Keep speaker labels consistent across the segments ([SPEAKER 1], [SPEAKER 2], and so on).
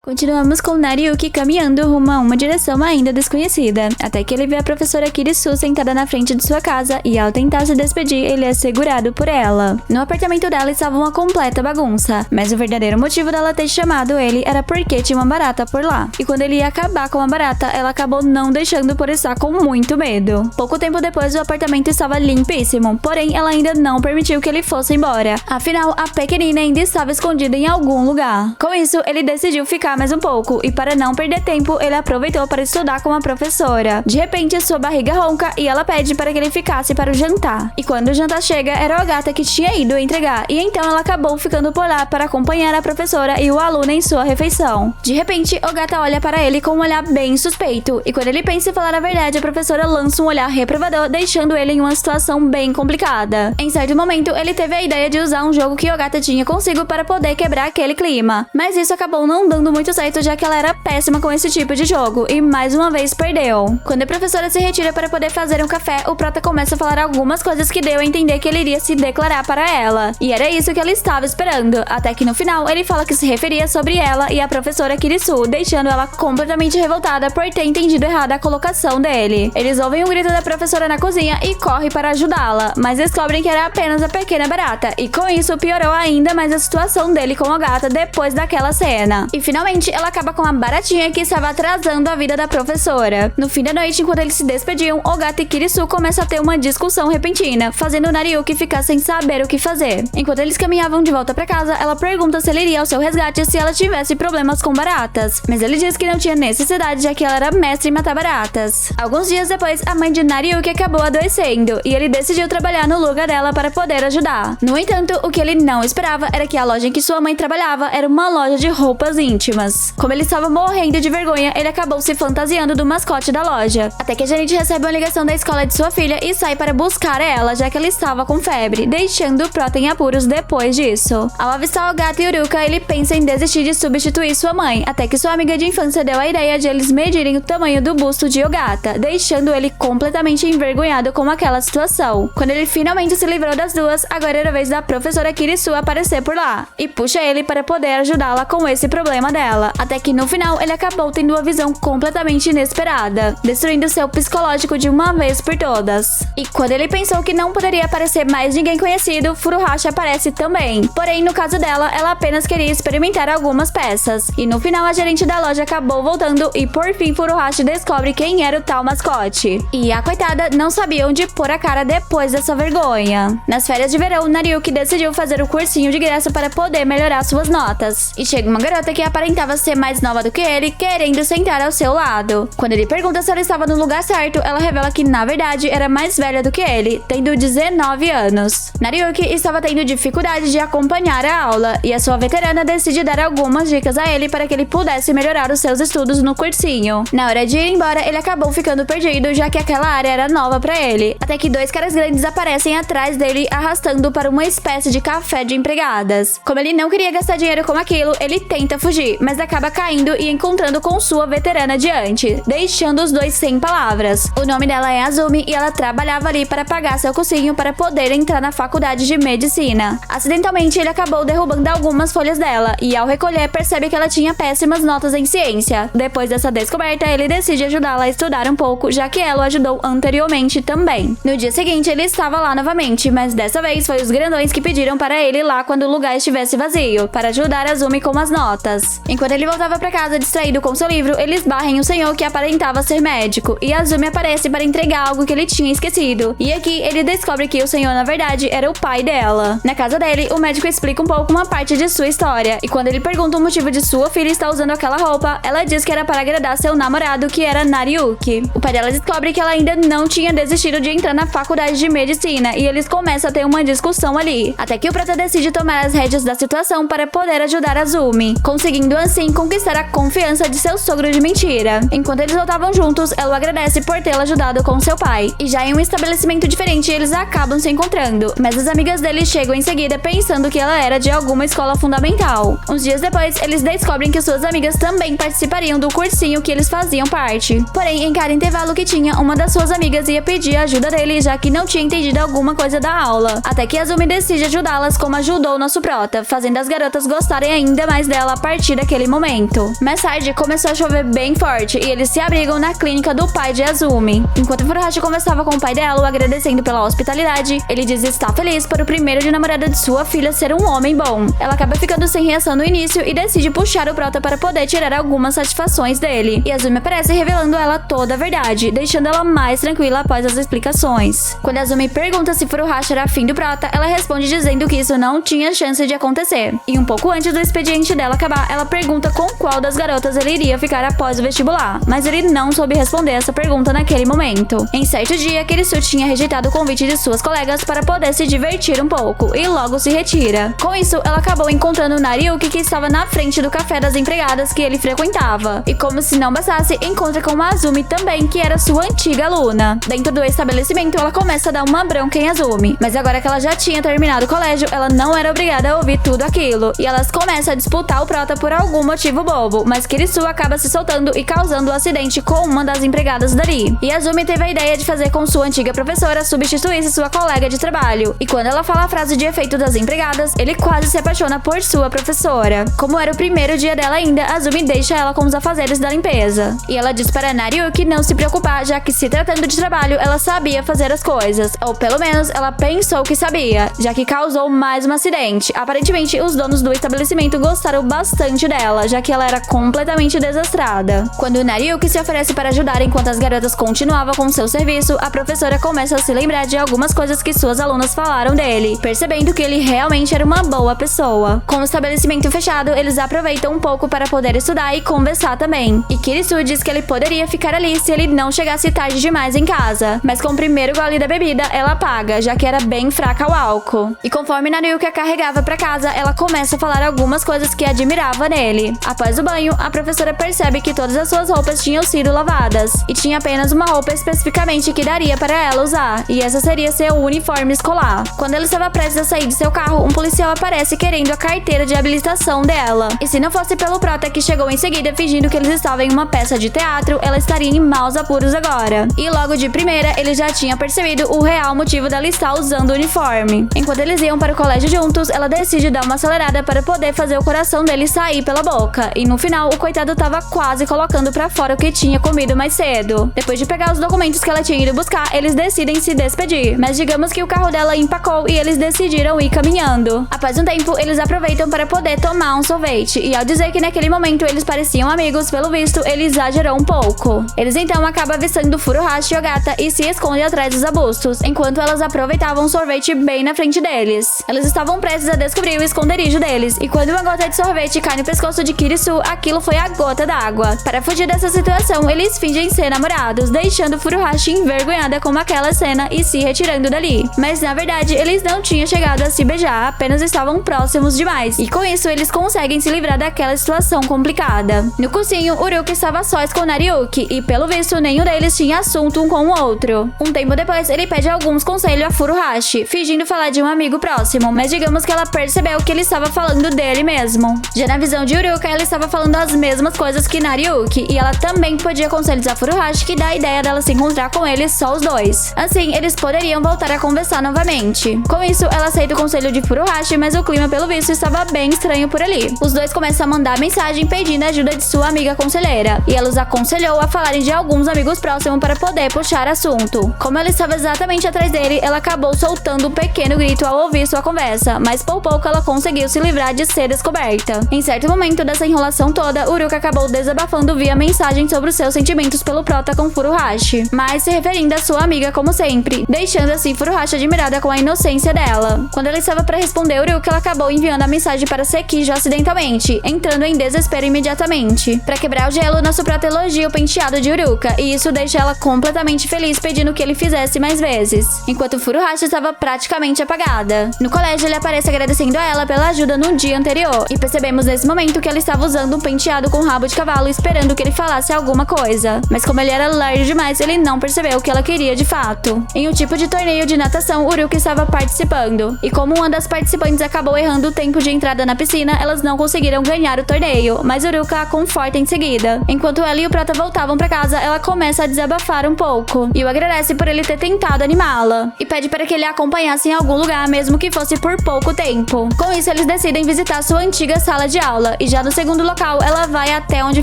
[SPEAKER 1] Continuamos com Nariyuki caminhando rumo a uma direção ainda desconhecida, até que ele vê a professora Kirisu sentada na frente de sua casa e ao tentar se despedir, ele é segurado por ela. No apartamento dela estava uma completa bagunça, mas o verdadeiro motivo dela ter chamado ele era porque tinha uma barata por lá. E quando ele ia acabar com a barata, ela acabou não deixando por estar com muito medo. Pouco tempo depois, o apartamento estava limpíssimo, porém ela ainda não permitiu que ele fosse embora. Afinal, a pequenina ainda estava escondida em algum lugar. Com isso, ele decidiu ficar mais um pouco, e para não perder tempo, ele aproveitou para estudar com a professora. De repente, sua barriga ronca e ela pede para que ele ficasse para o jantar. E quando o jantar chega, era o Ogata que tinha ido entregar, e então ela acabou ficando por lá para acompanhar a professora e o aluno em sua refeição. De repente, Ogata olha para ele com um olhar bem suspeito, e quando ele pensa em falar a verdade, a professora lança um olhar reprovador, deixando ele em uma situação bem complicada. Em certo momento, ele teve a ideia de usar um jogo que Ogata tinha consigo para poder quebrar aquele clima, mas isso acabou não dando muito certo, já que ela era péssima com esse tipo de jogo, e mais uma vez perdeu. Quando a professora se retira para poder fazer um café, o prota começa a falar algumas coisas que deu a entender que ele iria se declarar para ela, e era isso que ela estava esperando, até que no final ele fala que se referia sobre ela e a professora Kirisu, deixando ela completamente revoltada por ter entendido errado a colocação dele. Eles ouvem um grito da professora na cozinha e correm para ajudá-la, mas descobrem que era apenas a pequena barata, e com isso piorou ainda mais a situação dele com o Ogata depois daquela cena. E finalmente ela acaba com a baratinha que estava atrasando a vida da professora. No fim da noite, enquanto eles se despediam, Ogata e Kirisu começam a ter uma discussão repentina, fazendo Nariyuki ficar sem saber o que fazer. Enquanto eles caminhavam de volta para casa, ela pergunta se ele iria ao seu resgate se ela tivesse problemas com baratas, mas ele diz que não tinha necessidade, já que ela era mestre em matar baratas. Alguns dias depois, a mãe de Nariyuki acabou adoecendo, e ele decidiu trabalhar no lugar dela para poder ajudar. No entanto, o que ele não esperava era que a loja em que sua mãe trabalhava era uma loja de roupas íntimas. Como ele estava morrendo de vergonha, ele acabou se fantasiando do mascote da loja. Até que a gerente recebe uma ligação da escola de sua filha e sai para buscar ela, já que ela estava com febre, deixando o prota em apuros depois disso. Ao avistar Ogata e Uruka, ele pensa em desistir de substituir sua mãe, até que sua amiga de infância deu a ideia de eles medirem o tamanho do busto de Ogata, deixando ele completamente envergonhado com aquela situação. Quando ele finalmente se livrou das duas, agora era a vez da professora Kirisu aparecer por lá, e puxa ele para poder ajudá-la com esse problema dela, até que no final ele acabou tendo uma visão completamente inesperada, destruindo seu psicológico de uma vez por todas. E quando ele pensou que não poderia aparecer mais ninguém conhecido, Furuhashi aparece também. Porém, no caso dela, ela apenas queria experimentar algumas peças. E no final, a gerente da loja acabou voltando e por fim Furuhashi descobre quem era o tal mascote. E a coitada não sabia onde pôr a cara depois dessa vergonha. Nas férias de verão, Nariyuki decidiu fazer o cursinho de graça para poder melhorar suas notas. E chega uma garota que aparentava ser mais nova do que ele, querendo sentar ao seu lado. Quando ele pergunta se ela estava no lugar certo, ela revela que na verdade era mais velha do que ele, tendo 19 anos. Nariyuki estava tendo dificuldade de acompanhar a aula, e a sua veterana decide dar algumas dicas a ele para que ele pudesse melhorar os seus estudos no cursinho. Na hora de ir embora, ele acabou ficando perdido, já que aquela área era nova para ele, até que dois caras grandes aparecem atrás dele, arrastando para uma espécie de café de empregadas. Como ele não queria gastar dinheiro com aquilo, ele tenta fugir, mas acaba caindo e encontrando com sua veterana diante, deixando os dois sem palavras. O nome dela é Azumi e ela trabalhava ali para pagar seu cursinho para poder entrar na faculdade de medicina. Acidentalmente, ele acabou derrubando algumas folhas dela e ao recolher percebe que ela tinha péssimas notas em ciência. Depois dessa descoberta, ele decide ajudá-la a estudar um pouco, já que ela o ajudou anteriormente também. No dia seguinte, ele estava lá novamente, mas dessa vez foi os grandões que pediram para ele ir lá quando o lugar estivesse vazio, para ajudar Azumi com as notas. Enquanto ele voltava para casa distraído com seu livro, ele esbarra em um senhor que aparentava ser médico, e Azumi aparece para entregar algo que ele tinha esquecido. E aqui ele descobre que o senhor na verdade era o pai dela. Na casa dele, o médico explica um pouco uma parte de sua história, e quando ele pergunta o motivo de sua filha estar usando aquela roupa, ela diz que era para agradar seu namorado, que era Nariyuki. O pai dela descobre que ela ainda não tinha desistido de entrar na faculdade de medicina, e eles começam a ter uma discussão ali, até que o prota decide tomar as rédeas da situação para poder ajudar Azumi, conseguindo assim conquistar a confiança de seu sogro de mentira. Enquanto eles voltavam juntos, ela o agradece por tê-la ajudado com seu pai, e já em um estabelecimento diferente eles acabam se encontrando, mas as amigas dele chegam em seguida pensando que ela era de alguma escola fundamental. Uns dias depois, eles descobrem que suas amigas também participariam do cursinho que eles faziam parte. Porém, em cada intervalo que tinha, uma das suas amigas ia pedir a ajuda dele, já que não tinha entendido alguma coisa da aula. Até que Azumi decide ajudá-las como ajudou o nosso prota, fazendo as garotas gostarem ainda mais dela a partir daquele naquele momento. Mais tarde, começou a chover bem forte e eles se abrigam na clínica do pai de Azumi. Enquanto Furuhashi conversava com o pai dela, o agradecendo pela hospitalidade, ele diz estar feliz por o primeiro de namorada de sua filha ser um homem bom. Ela acaba ficando sem reação no início e decide puxar o prota para poder tirar algumas satisfações dele. E Azumi aparece revelando a ela toda a verdade, deixando ela mais tranquila após as explicações. Quando Azumi pergunta se Furuhashi era afim do prota, ela responde dizendo que isso não tinha chance de acontecer. E um pouco antes do expediente dela acabar, ela pergunta com qual das garotas ele iria ficar após o vestibular, mas ele não soube responder essa pergunta naquele momento. Em certo dia, Kirisu tinha rejeitado o convite de suas colegas para poder se divertir um pouco e logo se retira. Com isso, ela acabou encontrando Nariuki, que estava na frente do café das empregadas que ele frequentava. E como se não bastasse, encontra com Azumi também, que era sua antiga aluna. Dentro do estabelecimento, ela começa a dar uma bronca em Azumi, mas agora que ela já tinha terminado o colégio, ela não era obrigada a ouvir tudo aquilo, e elas começam a disputar o prota por algum motivo bobo, mas Kirisu acaba se soltando e causando um acidente com uma das empregadas dali. E Azumi teve a ideia de fazer com sua antiga professora substituísse sua colega de trabalho, e quando ela fala a frase de efeito das empregadas, ele quase se apaixona por sua professora. Como era o primeiro dia dela ainda, Azumi deixa ela com os afazeres da limpeza, e ela diz para Nariuki não se preocupar, já que se tratando de trabalho, ela sabia fazer as coisas, ou pelo menos ela pensou que sabia, já que causou mais um acidente. Aparentemente, os donos do estabelecimento gostaram bastante dela, já que ela era completamente desastrada. Quando Nariuki se oferece para ajudar enquanto as garotas continuavam com seu serviço, a professora começa a se lembrar de algumas coisas que suas alunas falaram dele, percebendo que ele realmente era uma boa pessoa. Com o estabelecimento fechado, eles aproveitam um pouco para poder estudar e conversar também. E Kirisu diz que ele poderia ficar ali se ele não chegasse tarde demais em casa, mas com o primeiro gole da bebida, ela apaga, já que era bem fraca ao álcool. E conforme Nariuki a carregava para casa, ela começa a falar algumas coisas que admirava nele. Após o banho, a professora percebe que todas as suas roupas tinham sido lavadas, e tinha apenas uma roupa especificamente que daria para ela usar, e essa seria seu uniforme escolar. Quando ela estava prestes a sair de seu carro, um policial aparece querendo a carteira de habilitação dela. E se não fosse pelo prota que chegou em seguida fingindo que eles estavam em uma peça de teatro, ela estaria em maus apuros agora. E logo de primeira, ele já tinha percebido o real motivo dela estar usando o uniforme. Enquanto eles iam para o colégio juntos, ela decide dar uma acelerada para poder fazer o coração dele sair pela boca. E no final, o coitado tava quase colocando pra fora o que tinha comido mais cedo. Depois de pegar os documentos que ela tinha ido buscar, eles decidem se despedir. Mas digamos que o carro dela empacou e eles decidiram ir caminhando. Após um tempo, eles aproveitam para poder tomar um sorvete. E ao dizer que naquele momento eles pareciam amigos, pelo visto, ele exagerou um pouco. Eles então acabam avistando Furuhashi e Ogata e se escondem atrás dos arbustos, enquanto elas aproveitavam um sorvete bem na frente deles. Elas estavam prestes a descobrir o esconderijo deles, e quando uma gota de sorvete cai no pescoço de Kirisu, aquilo foi a gota d'água. Para fugir dessa situação, eles fingem ser namorados, deixando Furuhashi envergonhada com aquela cena e se retirando dali. Mas na verdade, eles não tinham chegado a se beijar, apenas estavam próximos demais, e com isso eles conseguem se livrar daquela situação complicada. No cursinho, Uruka estava sós com Nariuki, e pelo visto nenhum deles tinha assunto um com o outro. Um tempo depois, ele pede alguns conselhos a Furuhashi, fingindo falar de um amigo próximo, mas digamos que ela percebeu que ele estava falando dele mesmo. Já na visão de Uruka, ela estava falando as mesmas coisas que Nariuki, e ela também pedia conselhos a Furuhashi, que dá a ideia dela se encontrar com ele só os dois. Assim, eles poderiam voltar a conversar novamente. Com isso, ela aceita o conselho de Furuhashi, mas o clima pelo visto estava bem estranho por ali. Os dois começam a mandar mensagem pedindo a ajuda de sua amiga conselheira, e ela os aconselhou a falarem de alguns amigos próximos para poder puxar assunto. Como ela estava exatamente atrás dele, ela acabou soltando um pequeno grito ao ouvir sua conversa, mas por pouco ela conseguiu se livrar de ser descoberta. Em certo momento dessa enrolação toda, Uruka acabou desabafando via mensagem sobre os seus sentimentos pelo prota com Furuhashi, mas se referindo à sua amiga como sempre, deixando assim Furuhashi admirada com a inocência dela. Quando ela estava para responder Uruka, ela acabou enviando a mensagem para Sekijo acidentalmente, entrando em desespero imediatamente. Para quebrar o gelo, nosso prota elogia o penteado de Uruka, e isso deixa ela completamente feliz, pedindo que ele fizesse mais vezes, enquanto Furuhashi estava praticamente apagada. No colégio, ele aparece agradecendo a ela pela ajuda no dia anterior, e percebemos nesse momento que ela estava usando um penteado com rabo de cavalo, esperando que ele falasse alguma coisa. Mas como ele era lerdo demais, ele não percebeu o que ela queria de fato. Em um tipo de torneio de natação, Uruka estava participando, e como uma das participantes acabou errando o tempo de entrada na piscina, elas não conseguiram ganhar o torneio, mas Uruka a conforta em seguida. Enquanto ela e o prota voltavam para casa, ela começa a desabafar um pouco, e o agradece por ele ter tentado animá-la, e pede para que ele a acompanhasse em algum lugar, mesmo que fosse por pouco tempo. Com isso, eles decidem visitar sua antiga sala de aula, e já no segundo local ela vai até onde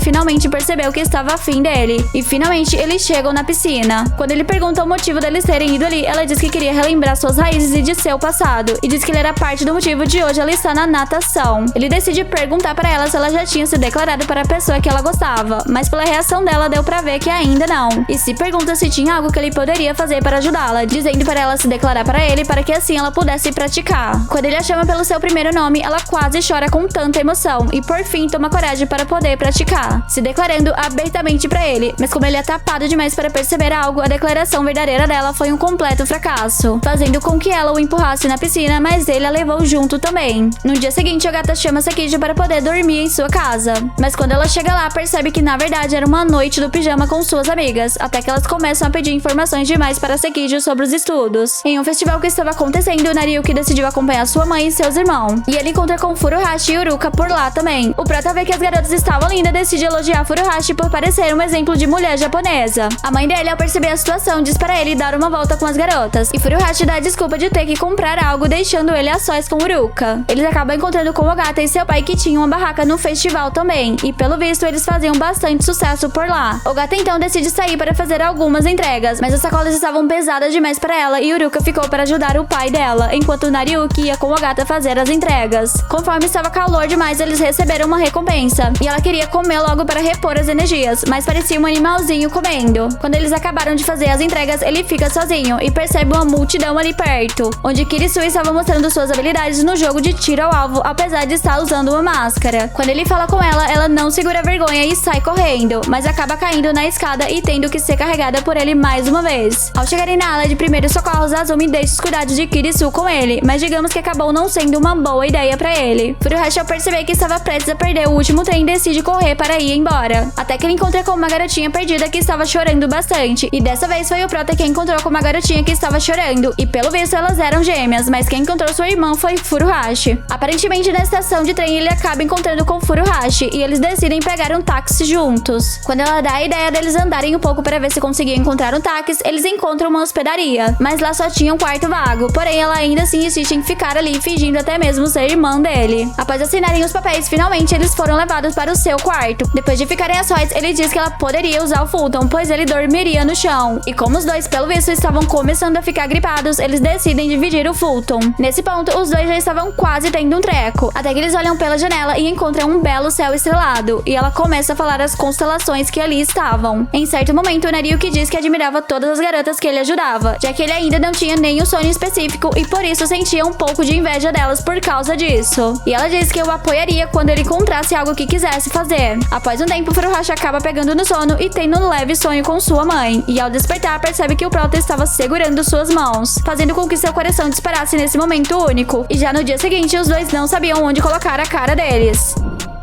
[SPEAKER 1] finalmente percebeu que estava afim dele. E finalmente eles chegam na piscina. Quando ele pergunta o motivo deles terem ido ali, ela diz que queria relembrar suas raízes e de seu passado, e diz que ele era parte do motivo de hoje ela estar na natação. Ele decide perguntar para ela se ela já tinha se declarado para a pessoa que ela gostava, mas pela reação dela deu pra ver que ainda não. E se pergunta se tinha algo que ele poderia fazer para ajudá-la, dizendo para ela se declarar para ele para que assim ela pudesse praticar. Quando ele a chama pelo seu primeiro nome, ela quase chora com tanta emoção e por fim toma coragem para poder praticar, se declarando abertamente para ele. Mas como ele é tapado demais para perceber algo, a declaração verdadeira dela foi um completo fracasso, fazendo com que ela o empurrasse na piscina, mas ele a levou junto também. No dia seguinte, a gata chama Sekijo para poder dormir em sua casa, mas quando ela chega lá, percebe que na verdade era uma noite do pijama com suas amigas, até que elas começam a pedir informações demais para Sekijo sobre os estudos. Em um festival que estava acontecendo, Nariyuki decidiu acompanhar sua mãe e seus irmãos, e ele encontra com Furuhashi e Uruka por lá também. O prata vê que as garotas estavam lindas e decide elogiar Furuhashi por parecer um exemplo de mulher japonesa. A mãe dele, ao perceber a situação, diz para ele dar uma volta com as garotas, e Furuhashi dá a desculpa de ter que comprar algo, deixando ele a sós com Uruka. Eles acabam encontrando com Ogata e seu pai, que tinham uma barraca no festival também, e pelo visto eles faziam bastante sucesso por lá. Ogata então decide sair para fazer algumas entregas, mas as sacolas estavam pesadas demais para ela e Uruka ficou para ajudar o pai dela, enquanto Nariyuki ia com Ogata fazer as entregas. Conforme estava calor demais, eles receberam uma recompensa, e ela queria comer logo para repor as energias, mas parecia um animalzinho comendo. Quando eles acabaram de fazer as entregas, ele fica sozinho e percebe uma multidão ali perto, onde Kirisui estava mostrando suas habilidades no jogo de tiro ao alvo, apesar de estar usando uma máscara. Quando ele fala com ela, ela não segura a vergonha e sai correndo, mas acaba caindo na escada e tendo que ser carregada por ele mais uma vez. Ao chegarem na ala de primeiros socorros, Azumi deixa os cuidados de Kirisu com ele, mas digamos que acabou não sendo uma boa ideia pra ele. Furuhashi, ao perceber que estava prestes a perder o último trem, decide correr para ir embora, até que ele encontra com uma garotinha perdida que estava chorando bastante, e dessa vez foi o prota quem encontrou com uma garotinha que estava chorando, e pelo visto elas eram gêmeas, mas quem encontrou sua irmã foi Furuhashi. Aparentemente na estação de trem ele acaba encontrando com Furuhashi, e eles decidem pegar um táxi juntos. Quando ela dá a ideia deles andarem um pouco para ver se conseguiam encontrar um táxi, eles encontram uma hospedaria, mas lá só tinha um quarto vago, porém ela ainda assim insiste em ficar ali, fingindo até mesmo ser irmã dele. Após assinarem os papéis, finalmente eles foram levados para o seu quarto. Depois de ficarem a sós, ele diz que ela poderia usar o futon, pois ele dormiria no chão. E como os dois, pelo visto, estavam começando a ficar gripados, eles decidem dividir o futon. Nesse ponto, os dois já estavam quase tendo um treco, até que eles olham pela janela e encontram um belo céu estrelado, e ela começa a falar as constelações que ali estavam. Em certo momento, Nariyuki diz que admirava todas as garotas que ele ajudava, já que ele ainda não tinha nenhum sonho específico e por isso sentia um pouco de inveja delas por causa disso. E ela diz que o apoiaria quando ele encontrasse algo que quisesse fazer. Após um tempo, Furuhashi acaba pegando no sono e tendo um leve sonho com sua mãe, e ao despertar percebe que o prota estava segurando suas mãos, fazendo com que seu coração disparasse nesse momento único, e já no dia seguinte os dois não sabiam onde colocar a cara deles.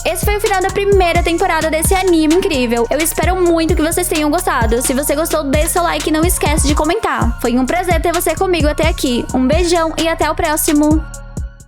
[SPEAKER 1] Esse foi o final da primeira temporada desse anime incrível. Eu espero muito que vocês tenham gostado. Se você gostou, deixe seu like e não esquece de comentar. Foi um prazer ter você comigo até aqui. Um beijão e até o próximo!